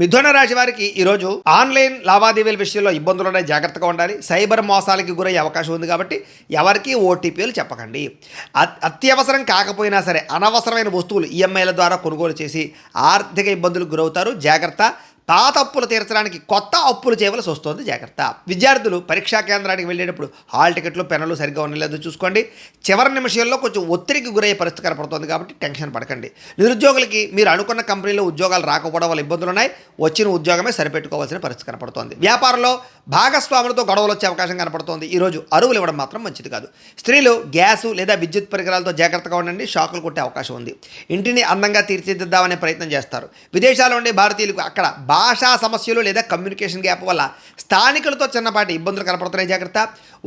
మిథున రాశి వారికి ఈరోజు ఆన్లైన్ లావాదేవీల విషయంలో ఇబ్బందులునే జాగ్రత్తగా ఉండాలి. సైబర్ మోసాలకి గురయ్యే అవకాశం ఉంది కాబట్టి ఎవరికి ఓటీపీలు చెప్పకండి. అత్యవసరం కాకపోయినా సరే అనవసరమైన వస్తువులు ఈఎంఐల ద్వారా కొనుగోలు చేసి ఆర్థిక ఇబ్బందులకు గురవుతారు. జాగ్రత్త. పాత అప్పులు తీర్చడానికి కొత్త అప్పులు చేయవలసి వస్తుంది. జాగ్రత్త. విద్యార్థులు పరీక్షా కేంద్రానికి వెళ్ళేటప్పుడు హాల్ టికెట్లు పెన్నులు సరిగ్గా ఉండలేదో చూసుకోండి. చివరి నిమిషంలో కొంచెం ఒత్తిడికి గురయ్యే పరిస్థితి కనపడుతుంది కాబట్టి టెన్షన్ పడకండి. నిరుద్యోగులకి మీరు అనుకున్న కంపెనీలో ఉద్యోగాలు రాకపోవడం వల్ల ఇబ్బందులు ఉన్నాయి. వచ్చిన ఉద్యోగమే సరిపెట్టుకోవాల్సిన పరిస్థితి కనపడుతోంది. వ్యాపారంలో భాగస్వాములతో గొడవలు వచ్చే అవకాశం కనపడుతోంది. ఈరోజు అరువులు ఇవ్వడం మాత్రం మంచిది కాదు. స్త్రీలు గ్యాసు లేదా విద్యుత్ పరికరాలతో జాగ్రత్తగా ఉండండి. షాకులు కొట్టే అవకాశం ఉంది. ఇంటిని అందంగా తీర్చిదిద్దామనే ప్రయత్నం చేస్తారు. విదేశాల్లో ఉండే భారతీయులకు అక్కడ భాషా సమస్యలు లేదా కమ్యూనికేషన్ గ్యాప్ వల్ల స్థానికులతో చిన్నపాటి ఇబ్బందులు కనపడుతున్నాయి. జాగ్రత్త.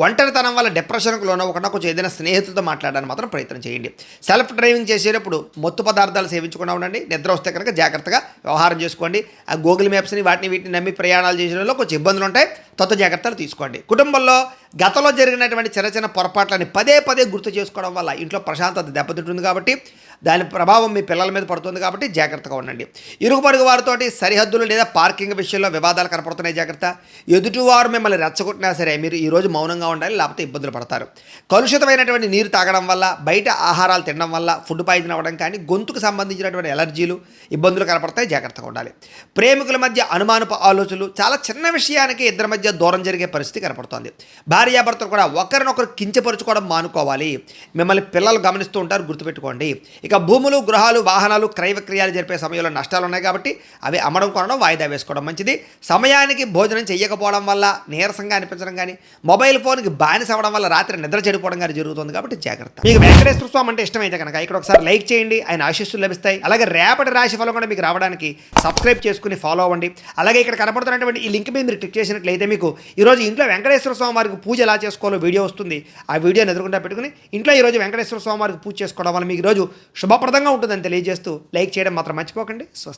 ఒంటరితనం వల్ల డిప్రెషన్కు లోనవ్వకుండా కొంచెం ఏదైనా స్నేహితులతో మాట్లాడడానికి మాత్రం ప్రయత్నం చేయండి. సెల్ఫ్ డ్రైవింగ్ చేసేటప్పుడు మత్తు పదార్థాలు సేవించకుండా ఉండండి. నిద్ర వస్తే కనుక జాగ్రత్తగా వ్యవహారం చేసుకోండి. ఆ గూగుల్ మ్యాప్స్ని వీటిని నమ్మి ప్రయాణాలు చేసేటప్పుడు కొంచెం ఇబ్బందులు ఉంటాయి. జాగ్రత్తలు తీసుకోండి. కుటుంబంలో గతంలో జరిగినటువంటి చిన్న చిన్న పొరపాట్లని పదే గుర్తు చేసుకోవడం వల్ల ఇంట్లో ప్రశాంతత దెబ్బతింటుంది కాబట్టి దాని ప్రభావం మీ పిల్లల మీద పడుతుంది కాబట్టి జాగ్రత్తగా ఉండండి. ఇరుగు పొరుగు వారితోటి సరిహద్దులు లేదా పార్కింగ్ విషయంలో వివాదాలు కనపడుతున్నాయి. జాగ్రత్త. ఎదుటివారు మిమ్మల్ని రెచ్చగొట్టినా సరే మీరు ఈరోజు మౌనంగా ఉండాలి, లేకపోతే ఇబ్బందులు పడతారు. కలుషితమైనటువంటి నీరు తాగడం వల్ల, బయట ఆహారాలు తినడం వల్ల ఫుడ్ పాయిజన్ అవ్వడం కానీ గొంతుకు సంబంధించినటువంటి ఎలర్జీలు ఇబ్బందులు కనపడతాయి. జాగ్రత్తగా ఉండాలి. ప్రేమికుల మధ్య అనుమానపు ఆలోచనలు, చాలా చిన్న విషయానికి ఇద్దరి మధ్య దూరం జరిగే పరిస్థితి కనపడుతోంది. భార్యాభర్తలు కూడా ఒకరినొకరు కించపరుచుకోవడం మానుకోవాలి. మిమ్మల్ని పిల్లలు గమనిస్తూ ఉంటారు, గుర్తుపెట్టుకోండి. ఇక భూములు, గృహాలు, వాహనాలు క్రయ విక్రయాలు జరిపే సమయంలో నష్టాలు ఉన్నాయి కాబట్టి అవి అమ్మడం కొనడం వాయిదా వేసుకోవడం మంచిది. సమయానికి భోజనం చేయకపోవడం వల్ల నీరసంగా అనిపించడం కానీ, మొబైల్ ఫోన్కి బానిస అవ్వడం వల్ల రాత్రి నిద్ర చెడిపోవడం కానీ జరుగుతుంది కాబట్టి జాగ్రత్త. మీకు వెంకటేశ్వర స్వామి అంటే ఇష్టమైతే కనుక ఇక్కడ ఒకసారి లైక్ చేయండి, ఆయన ఆశీస్సులు లభిస్తాయి. అలాగే రేపటి రాశి ఫలం కూడా మీకు రావడానికి సబ్స్క్రైబ్ చేసుకుని ఫాలో అవ్వండి. అలాగే ఇక్కడ కనపడుతున్నటువంటి ఈ లింక్ మీద మీరు క్లిక్ చేసినట్లయితే మీకు ఈరోజు ఇంట్లో వెంకటేశ్వర స్వామి వారికి పూజ ఎలా చేసుకోవాలో వీడియో వస్తుంది. ఆ వీడియోని ఎదురుకుండా పెట్టుకుని ఇంట్లో ఈరోజు వెంకటేశ్వర స్వామి వారికి పూజ చేసుకోవడం వల్ల మీకు ఈరోజు శుభప్రదంగా ఉంటుందని తెలియజేస్తూ లైక్ చేయడం మాత్రం మర్చిపోకండి. స్వస్తి.